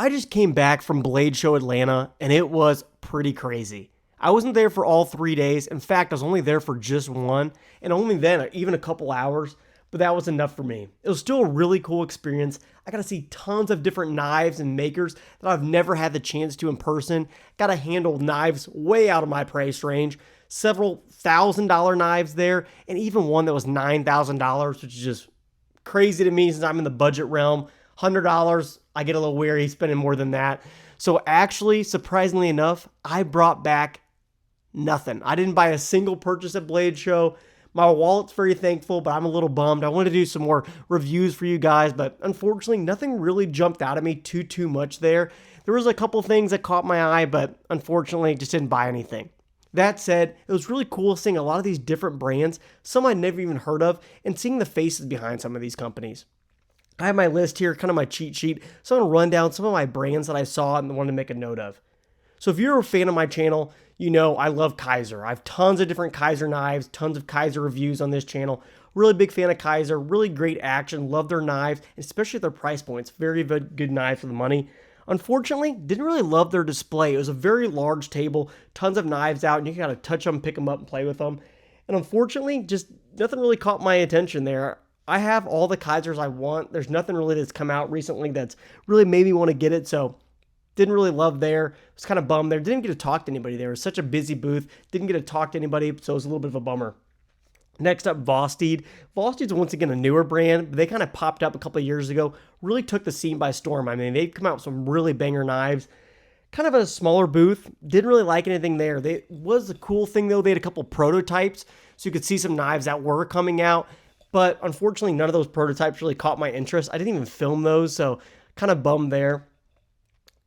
I just came back from Blade Show Atlanta and it was pretty crazy. I wasn't there for all 3 days. In fact, I was only there for just one, and only then, even a couple hours, but that was enough for me. It was still a really cool experience. I got to see tons of different knives and makers that I've never had the chance to in person. Got to handle knives way out of my price range. Several $1,000 knives there, and even one that was $9,000, which is just crazy to me since I'm in the budget realm. $100, I get a little weary spending more than that. So actually, surprisingly enough, I brought back nothing. I didn't buy a single purchase at Blade Show. My wallet's very thankful, but I'm a little bummed. I wanted to do some more reviews for you guys, but unfortunately, nothing really jumped out at me too much there. There was a couple things that caught my eye, but unfortunately, just didn't buy anything. That said, it was really cool seeing a lot of these different brands, some I'd never even heard of, and seeing the faces behind some of these companies. I have my list here, kind of my cheat sheet, so I'm going to run down some of my brands that I saw and wanted to make a note of. So if you're a fan of my channel, you know I love Kaiser. I have tons of different Kaiser knives, tons of Kaiser reviews on this channel. Really big fan of Kaiser, really great action, love their knives, especially at their price points. Very good knives for the money. Unfortunately, didn't really love their display. It was a very large table, tons of knives out, and you gotta touch them, pick them up, and play with them. And unfortunately, just nothing really caught my attention there. I have all the Kaisers I want. There's nothing really that's come out recently that's really made me want to get it, so didn't really love there. Was kind of bummed there. Didn't get to talk to anybody there. It was such a busy booth. Didn't get to talk to anybody, so it was a little bit of a bummer. Next up, Vosteed. Vosteed's once again a newer brand, but they kind of popped up a couple of years ago. Really took the scene by storm. I mean, they've come out with some really banger knives. Kind of a smaller booth. Didn't really like anything there. They was a cool thing though. They had a couple prototypes, so you could see some knives that were coming out. But unfortunately, none of those prototypes really caught my interest. I didn't even film those, so kind of bummed there.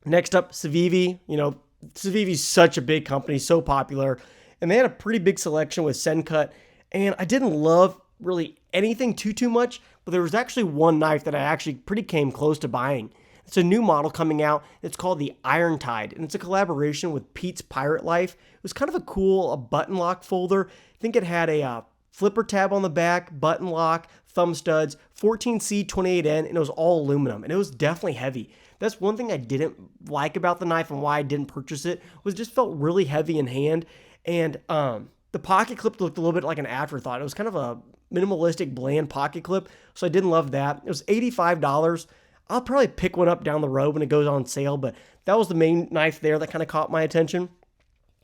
Next up, Civivi. You know, Civivi's such a big company, so popular. And they had a pretty big selection with Sencut. And I didn't love really anything too much, but there was actually one knife that I actually pretty came close to buying. It's a new model coming out. It's called the Iron Tide, and it's a collaboration with Pete's Pirate Life. It was kind of a cool button lock folder. I think it had a flipper tab on the back, button lock, thumb studs, 14C 28N, and it was all aluminum, and it was definitely heavy. That's one thing I didn't like about the knife and why I didn't purchase it, was it just felt really heavy in hand, and the pocket clip looked a little bit like an afterthought. It was kind of a minimalistic, bland pocket clip, so I didn't love that. It was $85. I'll probably pick one up down the road when it goes on sale, but that was the main knife there that kind of caught my attention.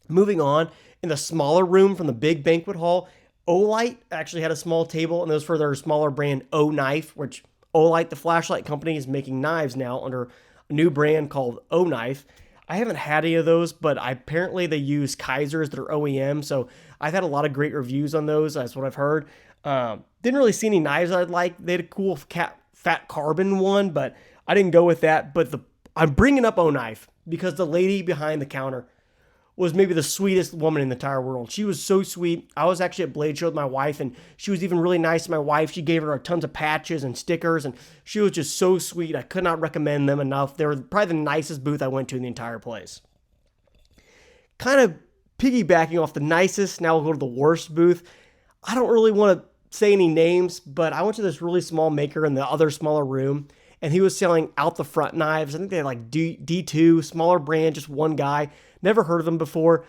Moving on, in the smaller room from the big banquet hall, Olight actually had a small table, and those for their smaller brand O Knife, which Olight, the flashlight company, is making knives now under a new brand called O Knife. I haven't had any of those, but apparently they use Kaiser as their OEM, so I've had a lot of great reviews on those. That's what I've heard. Didn't really see any knives I'd like. They had a cool fat carbon one, but I didn't go with that. But I'm bringing up O Knife because the lady behind the counter was maybe the sweetest woman in the entire world. She was so sweet. I was actually at Blade Show with my wife, and she was even really nice to my wife. She gave her tons of patches and stickers, and she was just so sweet. I could not recommend them enough. They were probably the nicest booth I went to in the entire place. Kind of piggybacking off the nicest, now we'll go to the worst booth. I don't really want to say any names, but I went to this really small maker in the other smaller room, and he was selling out the front knives. I think they had like D2, smaller brand, just one guy. Never heard of them before.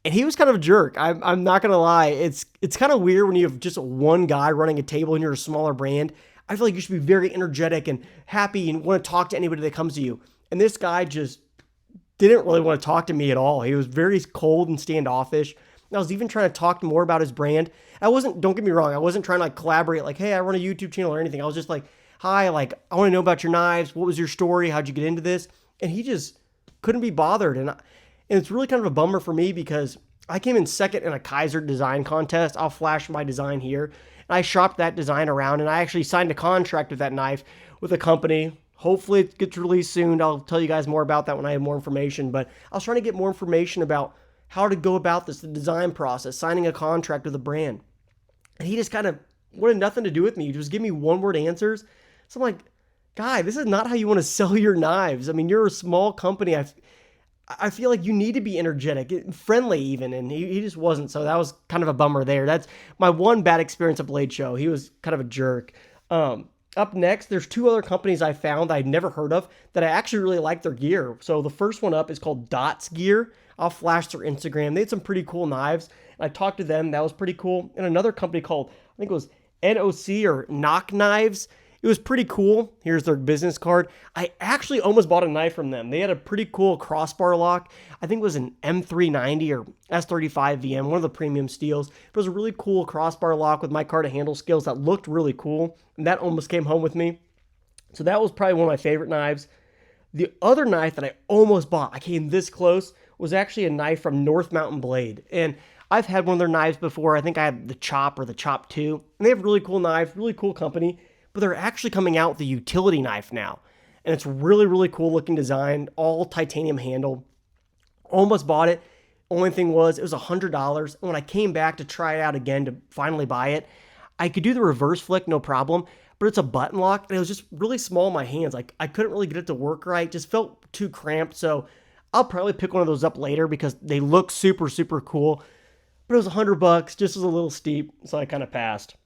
And he was kind of a jerk. I'm not going to lie. It's kind of weird when you have just one guy running a table and you're a smaller brand. I feel like you should be very energetic and happy and want to talk to anybody that comes to you. And this guy just didn't really want to talk to me at all. He was very cold and standoffish. I was even trying to talk more about his brand. Don't get me wrong, I wasn't trying to like collaborate like, hey, I run a YouTube channel or anything. I was just like, hi, like, I want to know about your knives. What was your story? How'd you get into this? And he just couldn't be bothered. And it's really kind of a bummer for me because I came in second in a Kaiser design contest. I'll flash my design here. And I shopped that design around, and I actually signed a contract with that knife with a company. Hopefully it gets released soon. I'll tell you guys more about that when I have more information. But I was trying to get more information about how to go about this, the design process, signing a contract with a brand. And he just kind of wanted nothing to do with me. He just give me one-word answers. So I'm like, guy, this is not how you want to sell your knives. I mean, you're a small company. I feel like you need to be energetic, friendly even, and he just wasn't, so that was kind of a bummer there. That's my one bad experience at Blade Show. He was kind of a jerk. Up next, there's two other companies I found I'd never heard of that I actually really like their gear. So the first one up is called Dots Gear. I'll flash their Instagram. They had some pretty cool knives. And I talked to them. That was pretty cool. And another company called, I think it was NOC or Knock Knives. It was pretty cool. Here's their business card. I actually almost bought a knife from them. They had a pretty cool crossbar lock. I think it was an M390 or S35 VM, one of the premium steels. It was a really cool crossbar lock with micarta handle scales that looked really cool. And that almost came home with me. So that was probably one of my favorite knives. The other knife that I almost bought, I came this close, was actually a knife from North Mountain Blade. And I've had one of their knives before. I think I had the Chop or the Chop 2. And they have really cool knives, really cool company. But they're actually coming out with a utility knife now. And it's really, really cool looking design, all titanium handle. Almost bought it. Only thing was, it was $100. And when I came back to try it out again to finally buy it, I could do the reverse flick, no problem. But it's a button lock, and it was just really small in my hands. Like, I couldn't really get it to work right. Just felt too cramped. So I'll probably pick one of those up later because they look super, super cool. But it was $100, just was a little steep. So I kind of passed.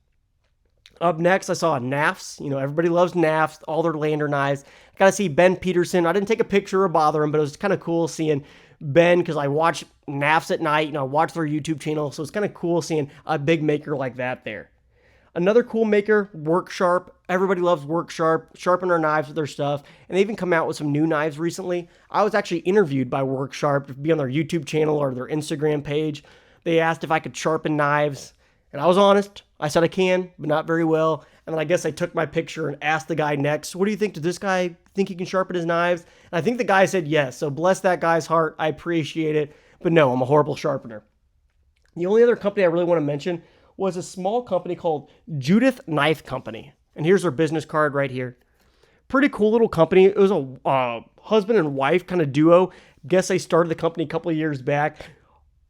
Up next, I saw NAFs. You know, everybody loves NAFs, all their lander knives. I got to see Ben Peterson. I didn't take a picture or bother him, but it was kind of cool seeing Ben because I watch NAFs at night. You know, I watch their YouTube channel, so it's kind of cool seeing a big maker like that there. Another cool maker, Worksharp. Everybody loves Worksharp, sharpen their knives with their stuff, and they even come out with some new knives recently. I was actually interviewed by Worksharp to be on their YouTube channel or their Instagram page. They asked if I could sharpen knives, and I was honest. I said I can, but not very well. And then I guess I took my picture and asked the guy next, what do you think? Does this guy think he can sharpen his knives? And I think the guy said yes. So bless that guy's heart. I appreciate it. But no, I'm a horrible sharpener. The only other company I really want to mention was a small company called Judith Knife Company. And here's their business card right here. Pretty cool little company. It was a husband and wife kind of duo. Guess they started the company a couple of years back.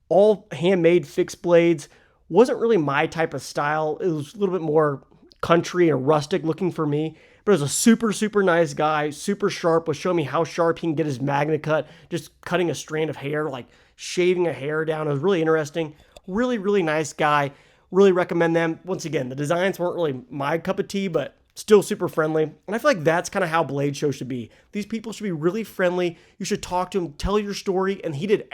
All handmade fixed blades. Wasn't really my type of style. It was a little bit more country and rustic looking for me. But it was a super, super nice guy, super sharp, was showing me how sharp he can get his Magna cut, just cutting a strand of hair, like shaving a hair down. It was really interesting. Really, really nice guy. Really recommend them. Once again, the designs weren't really my cup of tea, but still super friendly. And I feel like that's kind of how Blade Show should be. These people should be really friendly. You should talk to him, tell your story, and he did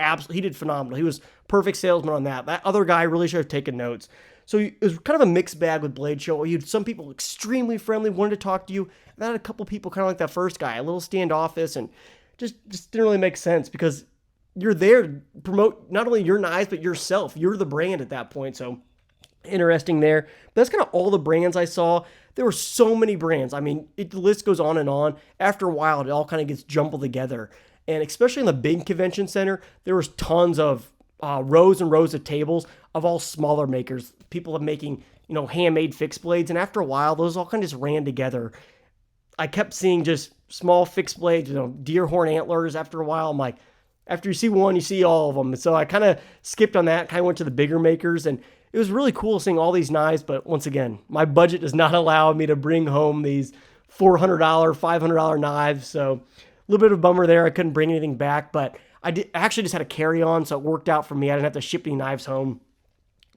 phenomenal. He was perfect salesman on that. That other guy really should have taken notes. So it was kind of a mixed bag with Blade Show. You had some people extremely friendly, wanted to talk to you, and then had a couple people kind of like that first guy, a little standoffish, and just didn't really make sense because you're there to promote not only your knives, but yourself. You're the brand at that point, so interesting there. But that's kind of all the brands I saw. There were so many brands. I mean, the list goes on and on. After a while, it all kind of gets jumbled together. And especially in the big convention center, there was tons of rows and rows of tables of all smaller makers. People are making, you know, handmade fixed blades. And after a while, those all kind of just ran together. I kept seeing just small fixed blades, you know, deer horn antlers. After a while, I'm like, after you see one, you see all of them. And so I kind of skipped on that, kind of went to the bigger makers. And it was really cool seeing all these knives, but once again, my budget does not allow me to bring home these $400, $500 knives, so a little bit of a bummer there. I couldn't bring anything back, but actually just had a carry-on, so it worked out for me. I didn't have to ship any knives home.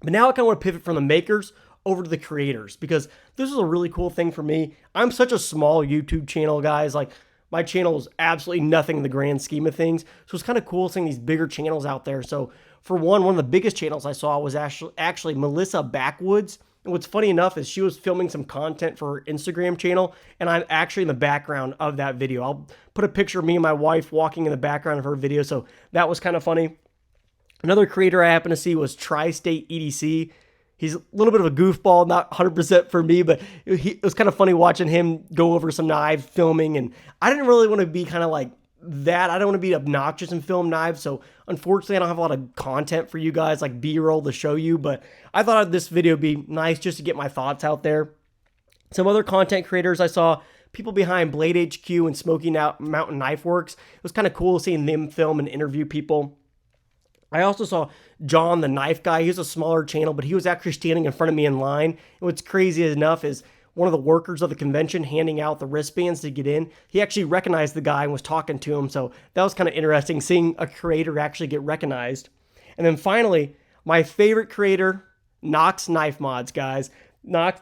But now I kind of want to pivot from the makers over to the creators, because this is a really cool thing for me. I'm such a small YouTube channel, guys. Like, my channel is absolutely nothing in the grand scheme of things, so it's kind of cool seeing these bigger channels out there. So for one of the biggest channels I saw was actually Melissa Backwoods. And what's funny enough is she was filming some content for her Instagram channel, and I'm actually in the background of that video. I'll put a picture of me and my wife walking in the background of her video, so that was kind of funny. Another creator I happened to see was Tri-State EDC. He's a little bit of a goofball, not 100% for me, but it was kind of funny watching him go over some knives filming, and I didn't really want to be kind of like that. I don't want to be obnoxious and film knives, so unfortunately I don't have a lot of content for you guys, like B-roll to show you, but I thought this video would be nice just to get my thoughts out there. Some other content creators I saw, people behind Blade HQ and Smoky Mountain Knife Works. It was kind of cool seeing them film and interview people. I also saw John, the knife guy. He was a smaller channel, but he was actually standing in front of me in line. And what's crazy enough is one of the workers of the convention handing out the wristbands to get in, he actually recognized the guy and was talking to him. So that was kind of interesting, seeing a creator actually get recognized. And then finally, my favorite creator, Knox Knife Mods, guys. Knox,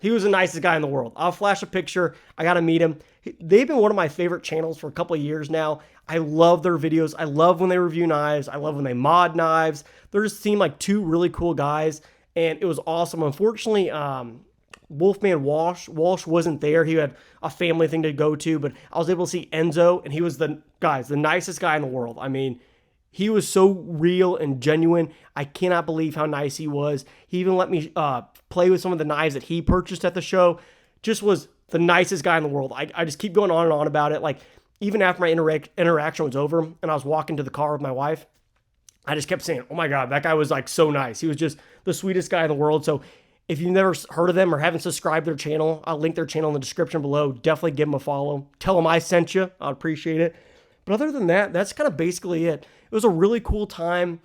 He was the nicest guy in the world. I'll flash a picture. I got to meet him. They've been one of my favorite channels for a couple of years now. I love their videos. I love when they review knives. I love when they mod knives. They just seem like two really cool guys, and it was awesome. Unfortunately, Wolfman Walsh wasn't there. He had a family thing to go to, but I was able to see Enzo, and he was the nicest guy in the world. I mean, he was so real and genuine. I cannot believe how nice he was. He even let me play with some of the knives that he purchased at the show. Just was the nicest guy in the world. I just keep going on and on about it. Like, even after my interaction was over and I was walking to the car with my wife, I just kept saying, oh my God, that guy was like so nice. He was just the sweetest guy in the world. So if you've never heard of them or haven't subscribed to their channel, I'll link their channel in the description below. Definitely give them a follow. Tell them I sent you. I'd appreciate it. But other than that, that's kind of basically it. It was a really cool time.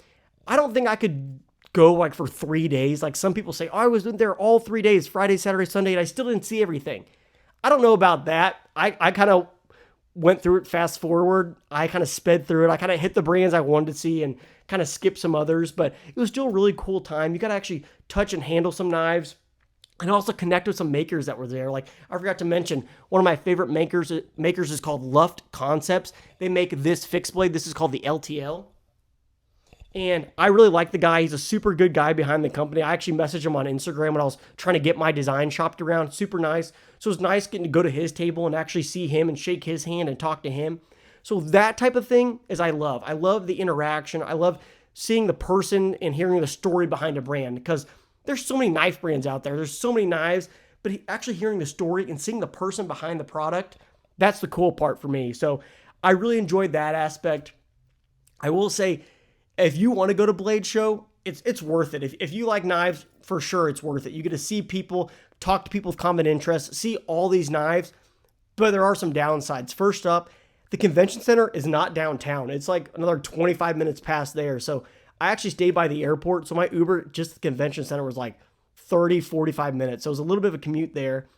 I don't think I could go like for 3 days. Like some people say, oh, I was there all 3 days, Friday, Saturday, Sunday, and I still didn't see everything. I don't know about that. I kind of went through it fast forward. I kind of sped through it. I kind of hit the brands I wanted to see and kind of skipped some others, but it was still a really cool time. You got to actually touch and handle some knives and also connect with some makers that were there. Like I forgot to mention, one of my favorite makers is called Luft Concepts. They make this fixed blade. This is called the LTL. And I really like the guy. He's a super good guy behind the company. I actually messaged him on Instagram when I was trying to get my design shopped around. Super nice. So it was nice getting to go to his table and actually see him and shake his hand and talk to him. So that type of thing is I love. I love the interaction. I love seeing the person and hearing the story behind a brand, because there's so many knife brands out there. There's so many knives, but actually hearing the story and seeing the person behind the product, that's the cool part for me. So I really enjoyed that aspect. I will say, if you want to go to Blade Show, it's worth it. If you like knives, for sure it's worth it. You get to see people, talk to people with common interests, see all these knives, but there are some downsides. First up, the convention center is not downtown. It's like another 25 minutes past there. So I actually stayed by the airport. So my Uber, just the convention center, was like 30, 45 minutes. So it was a little bit of a commute there.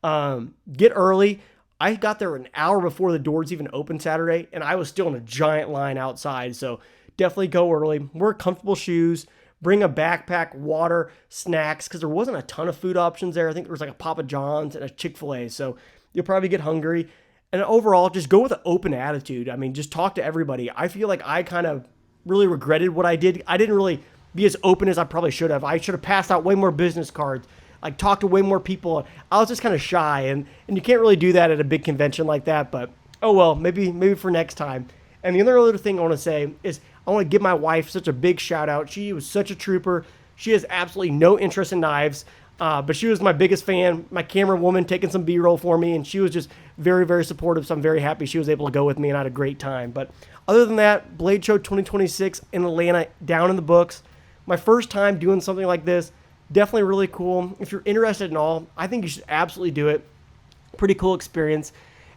Get early. I got there an hour before the doors even opened Saturday, and I was still in a giant line outside. So definitely go early. Wear comfortable shoes. Bring a backpack, water, snacks, because there wasn't a ton of food options there. I think there was like a Papa John's and a Chick-fil-A. So you'll probably get hungry. And overall, just go with an open attitude. I mean, just talk to everybody. I feel like I kind of really regretted what I did. I didn't really be as open as I probably should have. I should have passed out way more business cards, like talked to way more people. I was just kind of shy, and you can't really do that at a big convention like that. But oh well, maybe for next time. And the other thing I want to say is I want to give my wife such a big shout out. She was such a trooper. She has absolutely no interest in knives. But she was my biggest fan, my camera woman, taking some B-roll for me, and she was just very, very supportive, so I'm very happy she was able to go with me, and I had a great time. But other than that, Blade Show 2026 in Atlanta, down in the books. My first time doing something like this, definitely really cool. If you're interested in all, I think you should absolutely do it. Pretty cool experience.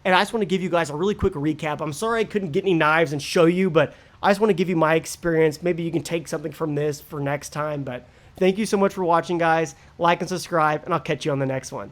And I just want to give you guys a really quick recap. I'm sorry I couldn't get any knives and show you, but I just want to give you my experience. Maybe you can take something from this for next time, but thank you so much for watching, guys. Like and subscribe, and I'll catch you on the next one.